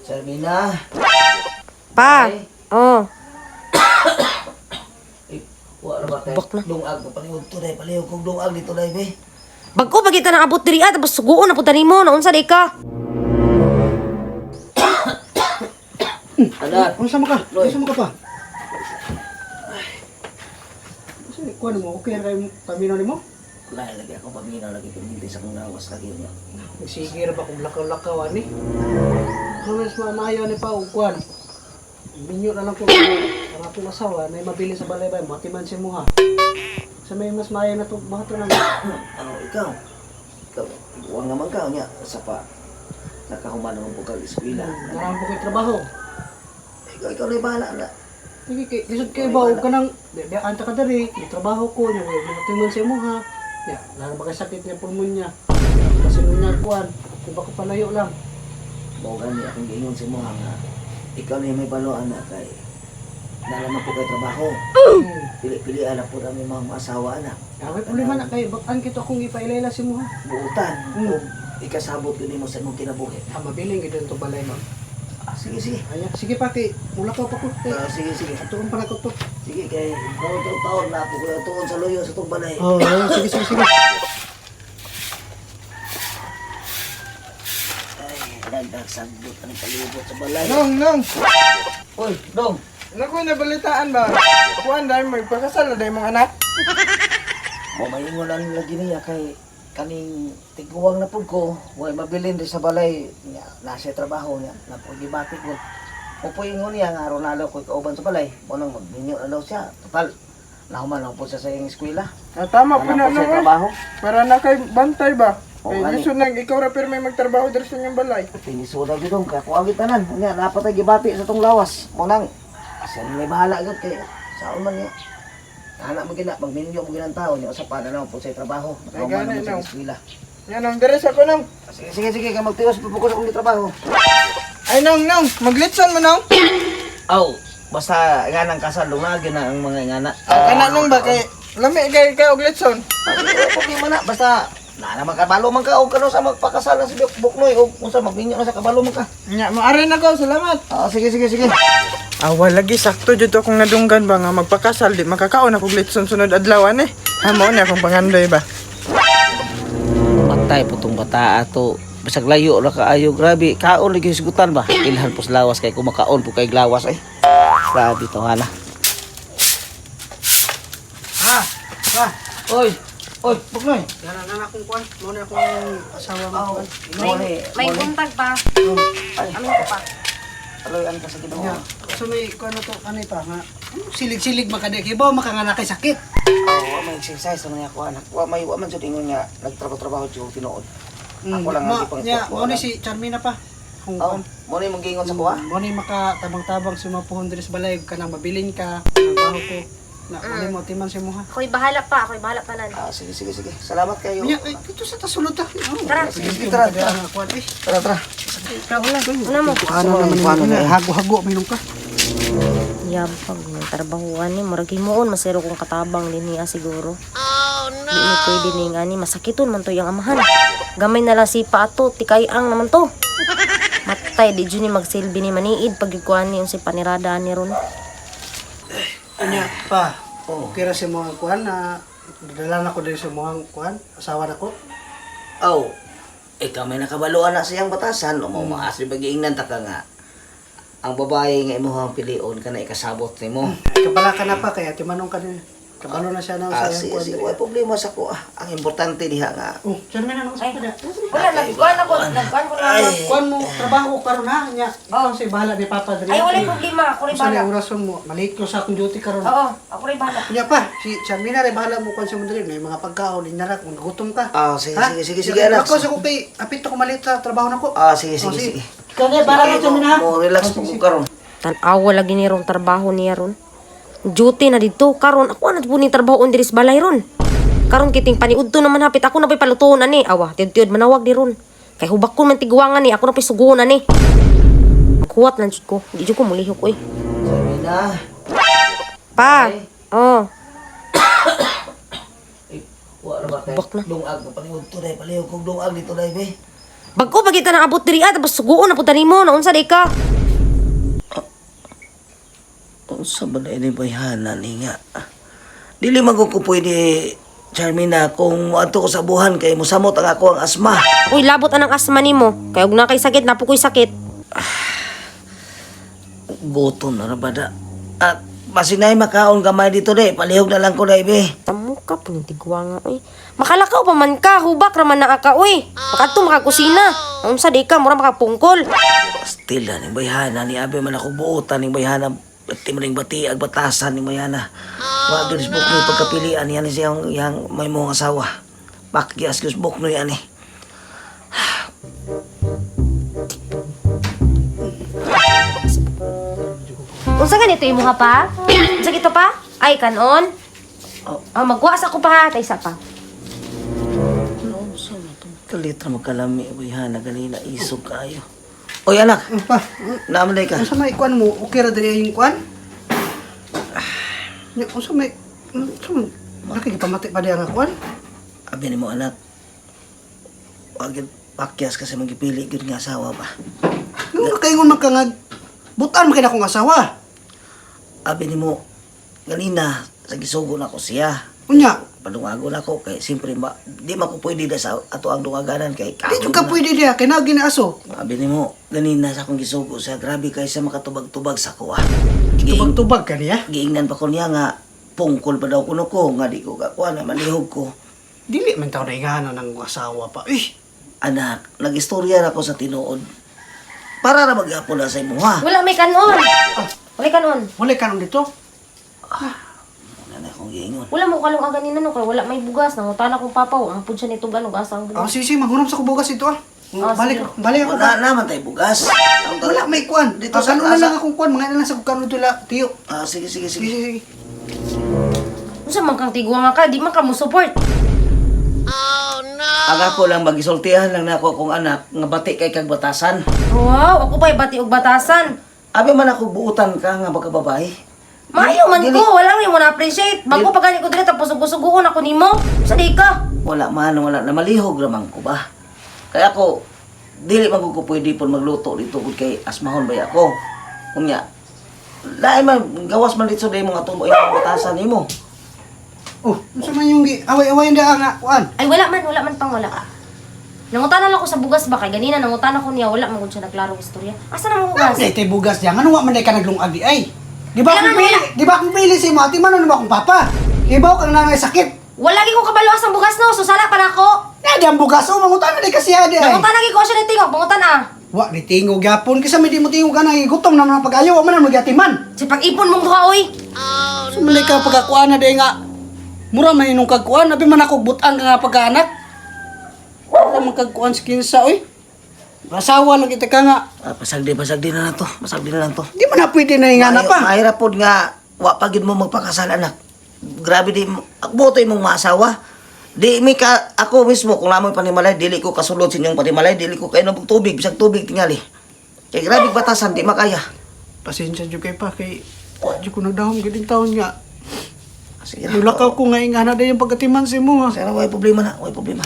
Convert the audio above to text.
Sarmina. Pa. Ay. Oh. Wala ba kay Bak na. dungag ko paniud to dai palihog kog dungag dito dai be. Bagko pag kita nang abot diri tapos suguon na puta nimo naunsa di ka? Anak, Unsa man ka? Loy. Unsa man ka pa? Kasi kuan mo okay ra kay pamino nimo? lain lagi ako paminaw lagi kundi sa kong lawas lagi niya. Sige ra ba kung lakaw-lakaw ani? Ano mas maayo ni pa og kuan? Minyo na lang ko ang ato asawa na mabili sa balay ba matiman si mo ha. Sa may mas maayo na to bato na. Ano ikaw? Ikaw, huwag naman ka niya sa pa. Nakahuman naman po kag eskwela. Narampo ko'y trabaho. Ikaw na bahala na. Sige kay lisod kay ba og kanang anta ka diri, may trabaho ko nya matiman si mo ha. Ya, lalo ba kay sakit niya pulmonya. Kasi nunya kuan, di ba ko palayo lang. Mao gani akong giingon si mo nga. Ikaw na yung may baluan na kay nalaman po kay trabaho. Pili-pili anak po namin mga asawa anak. May problema na kay bakan kito akong ipailayla si mo ha. Buutan. Kung ikasabot yun mo sa imong kinabuhi. Mabiling gid to balay no. Sige, sige. Aya, sige pa kay mula ko pa ko. Sige, sige. Atuon pa na ko to. Sige, kay taon na ako kaya tuon sa loyo sa itong balay. Oh, sige sige sige. Ay, nagsagbot ang palibot sa balay. Nong. Uy, Dong. Naku, nabalitaan ba? Kuan dahil magpakasal na dahil mga anak. O maingon lang lagi niya kay kaning tiguwang na pud ko, way mabilin di sa balay niya, nasa trabaho niya, napugi batik ko. Upuingon niya nga Ronaldo ko kauban sa balay, mo nang magminyo na daw siya. Total, nahuman lang po siya sa iyong eskwela. Tama po Ano na po sa naman. trabaho? Para na kay bantay ba? Oo, Kay gani. gusto nang ikaw ra pero may magtrabaho dito sa inyong balay. Pinisuda gyud dong, kaya kuwagit tanan. Unya napatay gibati sa tong lawas. Mo nang siya may bahala gyud kay saon man niya. Anak mo gina, magminyo mo ginang tao niya sa pana na po sa trabaho. Ay, Nahuman gani, naman sa no. eskwela. Yan ang deres ako nong. Sige, sige, sige, kay magtiwas pupuko sa kong trabaho. Ay nong, maglitson mo nong. Aw, basta nga nang kasal, lumagin na ang mga ingana. Kana nong ba kay lami kay og litson. Problema na, basta na naman kabalo man ka o kano sa magpakasal na si Buknoy o kung sa magminyo na sa kabalo man ka. Nya, maari na ko, salamat. Sige, sige, sige. Awa lagi sakto jud akong nadunggan ba nga magpakasal di makakaon ako litson sunod adlaw ani. Amo ni akong pangandoy ba. Patay po tong bata ato. Basag layo ra kaayo, grabe. Kaon lagi hisgutan ba? Ilhan po sa lawas kay kumakaon po kay lawas ay. Grabe to hala. Ha. Oy, oy, Buknoy. Yan ang akong kuan, mo na akong asawa mo kuan. May buntag pa. Ay, Amin ko pa. aloy an ka sa Ginoo. Ya, so may kuan na to kanay pa nga. Silig-silig makade kay ba makangana kay sakit. Wa may exercise man ako anak. Wa man jud ingon nga nagtrabaho jud tinuod. Ako lang ang ipang Ya, mo ni si Charmina pa. Kung Oh, kuan. mo ni mangingon sa kuha? Mo ni makatabang-tabang sumapuhon diri sa balay kanang mabilin ka, trabaho ko. Na mo mo timan si mo ha. Ako'y bahala pa nan. Sige, sige, sige. Salamat kayo. Nya, dito sa tasulod ta. Tara. Sige, sige, tara, tara. Kuan eh. Tara, tara. Ano mo? Ano naman ni hago-hago minum ka. Yabag ng trabahuan ni murag himuon masero kung katabang din niya siguro. Oh no. Di ni pwede ni ngani masakiton man to yung amahan. Gamay na lang si Pato tikay-ang naman to. Matay di jud ni magsilbi ni maniid pag ikuan ni yung si panirada ni ron. Nya pa. Kira si mo ang kuan na dala na ko diri sa mo ang kuan, asawa na ko. Oh, ikaw may nakabaluan na siyang batasan. O mo maasri bagiingnan ta ka nga. Ang babae nga imuhang pilion ka na ikasabot ni mo. Kabala ka na pa kaya timanong ka ni. Kabalo na siya na sa Sige, kuan. sige. Wala problema sa ko. Ang importante diha nga. Oh, Charmina nang sa kada. Wala nagkuan ako na. Kuan mo trabaho karon ha nya. Ikaw si bahala ni Papa diri. Ay wala problema, ako rin Sa bahala. orason mo, maliit ko sa akong duty karon. Oo, ako rin bahala. Kunya pa, si Charmina rin bahala mo kung sa mandali. May mga pagkaon, inara kung gutom ka. Sige, Ha? sige, sige, sige, anak. Ako sa kupay, apit ako malit sa trabaho na ko. Sige, sige, sige. Ikaw na, bahala ka Charmina ha. Mo relax mo karon. Tan-awa lagi ni ron trabaho niya ron. Duty na dito karon ako na po ni trabaho on diri sa balay ron. Karon kiting paniudto naman hapit ako na pay palutuon ani. Awa, tiud-tiud manawag di ron. Kay hubak ko man tigwangan ni, ako na pay suguon ani. Maghuwat lang jud ko. Di jud ko mulihok oy. Sarmina. Pa. Oh. Wala ba kay Bak na. dungag mo paniud to dai palihog kog dungag dito dai be. Bago pagita na abot diri tapos suguon na punta nimo naunsa di ka. Unsa ba na ini bayhana ni nga? Dili man ko pwede, Charmina, kung adto ko sa buhan kay mosamot ang ako ang asma. Uy, labot anang asma nimo. Kay og na kay sakit na po ko'y sakit. Gutom na rabada. At masinay makaon gamay dito de, palihog na lang ko na ibe. Tamo ka po ng tigwa nga, uy. Makalakaw pa man ka, hubak raman na ka, uy. Makato makakusina. Unsa di ka, mura makapungkol. Still na ning bayhana ni abe man ako buotan ning bayhana. Bati mo ning bati ag batasan ning bayhana. Wa gyud book ni pagkapilian yan siyang yang may mga asawa. Pakyas gyud book no yan eh. Unsa ganito imo ha pa? Unsa gito pa? Ay kanon. Oh, magwas ako pa ha, tay isa pa. Kalitra magkalami bayhana ganina isog kayo. Oy anak, Pa, naamanay ka. unsa may kuan mo? Okay ra diri yung kuan? Nya unsa may laki gipamati pa diya nga kuan? Abi ni mo anak. Wag gyud pakyas kasi magipili gyud nga asawa ba. Nga kaingon man ka nga butan man kay akong asawa. Abi ni mo ganina sa gisugo na ko siya. Unya, Padungago na ko kay simpre di man ko pwede da sa ato ang dungaganan kay di jud ka pwede diya kay nagi na aso. Abi ni mo ganina sa akong gisugo siya grabe kay sa makatubag-tubag sa kuha. Tubag-tubag ka niya. Giingnan pa ko niya nga pungkol pa daw kuno ko nga di ko kakuha na malihog ko. Dili man taw na ingana ng asawa pa. Anak, nagistorya na ko sa tinuod. Para na maghapon na sa imo ha. Wala may kanon. Wala kanon. Wala ka nung dito. Wala na akong giingon. Wala mo kalong aganin no kay wala may bugas nangutana kong papaw ang pud siya nito ganog asang Ah, bugas. sige, maghunom sa kubugas ito ah. Balik sige. balik ako. Wala naman tayo bugas. Wala may kuan. Dito Dito sa sa na asa. lang akong kuan, mga na lang sa kukano dito la, tiyo. Ah, sige, sige, Sige, sige. sige. Unsa man kang tigwa nga ka, di man ka mo support. Ang ako lang magisultihan lang na ako akong anak nga bati kay kag batasan. Wow, ako pa'y bati og batasan. Abi man ako buutan ka nga baka babae. Maayo man Dili. ko, wala mo na appreciate. Bago pa gani ko dili tapos sugusuguon ako nimo. Sa di ka. Wala man, wala na malihog ramang ko ba. Kaya ako dili man ko pwede pon magluto dito kud kay asmahon bay ako. Unya. Lain man gawas man dito day mga tubo yung batasan nimo. Oh, unsa man yung away-away nda nga kuan? Ay wala man pang wala. Nangutana lang ako sa bugas ba kay ganina nangutana ko niya wala man gud siya naglaro istorya. Asa na mo bugas? Ay, tay bugas diyan. Ano wa man day ka naglungag di ay? Di ba Kailangan akong pili? Di ba akong pili si Mati man ano ba akong papa? Ibaw kang nanay sakit. Wala gi ko kabalo ang bugas no, susala pa nako. Ya di ang bugas o mangutan na di kasi adi ay. Nangutana gi ko siya ni tingog, pangutana. Wa di tingog gyapon kasi may di mo tingog ka na gutom naman ang pag-ayaw wa man ang magyatiman. Si pag-ipon mong duha oy. Sumali ka pagkakuan na day nga. Mura man inong kagkuan, nabi man ako butan ka nga pagkaanak. Wala man kagkuan sa kinsa oy. Masawa lang kita ka nga. Ah, pasagdi na lang to. Pasagdi na lang to. Di mo na pwede na ingana pa. Mahirap po nga, wa pa gid mo magpakasal anak. Grabe di, boto imong maasawa. Di mi ka, ako mismo, kung namoy panimalay, dili ko kasulod sa inyong panimalay, dili ko kayo ng tubig, bisag tubig tingali. Kay grabe batasan, di makaya. Pasensya jud kay pa kay wa jud ko nagdahom giding taon nga. Sige Nulakaw ko nga ingana day yung pagkatiman si mo ha. Sana, way problema na, way problema.